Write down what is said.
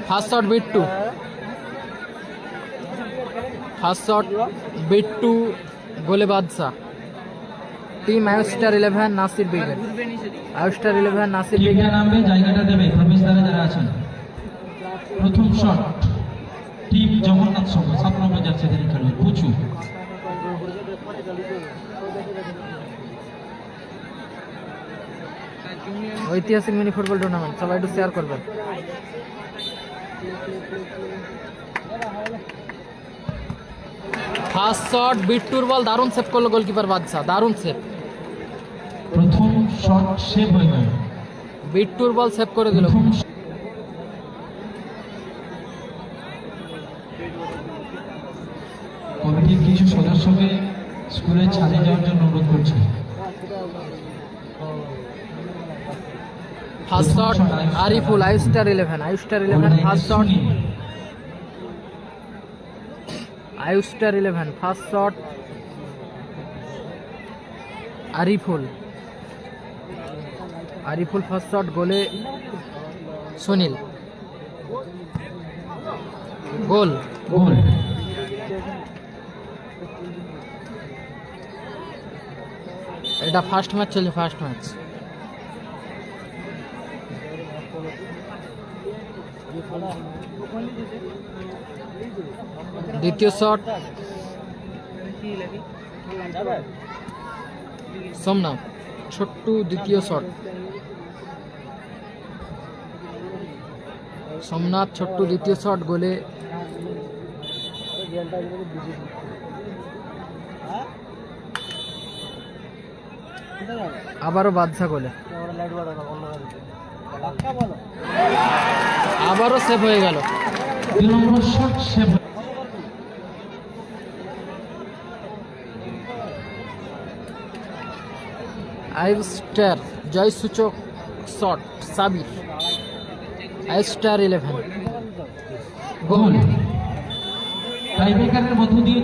First shot Bittu, first shot Bittu, গোলে Badsha. Team আইস্টার 11 Nasir brigade, আইস্টার 11 নাসির ব্রিগেড নামবে, জায়গাটা দেবে প্রবেশদ্বারে যারা আছেন। প্রথম শট টিম জগন্নাথ সংঘ 7 নম্বর যাচ্ছে খেলোয়াড় পুচু। ঐতিহাসিক মিনি ফুটবল টুর্নামেন্ট, সবাই একটু শেয়ার করবেন। ফার্স্ট শট বিট্টুর বল, দারুণ সেভ করলো গোলকিপার বাদশা, দারুণ সেভ। প্রথম শট সেভ হয়ে গেল, বিট্টুর বল সেভ করে দিল। কমিটির কিছু সদস্যকে স্কুলে ছাড়ে যাওয়ার জন্য অনুরোধ করছি। ফার্স্ট শট আরিফুল, আইস্টার 11, আইস্টার 11 ফার্স্ট শট, আইস্টার 11 first shot Ariful, Ariful first shot, গোলে সুনীল, গোল। গোল এটা ফার্স্ট ম্যাচ চলছে, ফার্স্ট ম্যাচ। দ্বিতীয় শট সোমনাথ, ছোট্টু দ্বিতীয় শট, সোমনাথ ছোট্টু দ্বিতীয় শট, গোলে আবারও বাদশা, গোলে আবারও সেভ হয়ে গেল। 2 নম্বর শট সেভ। আইস্টার জয়সূচক শট সাবির, আইস্টার 11 গোল। টাইব্রেকারের মধ্য দিয়ে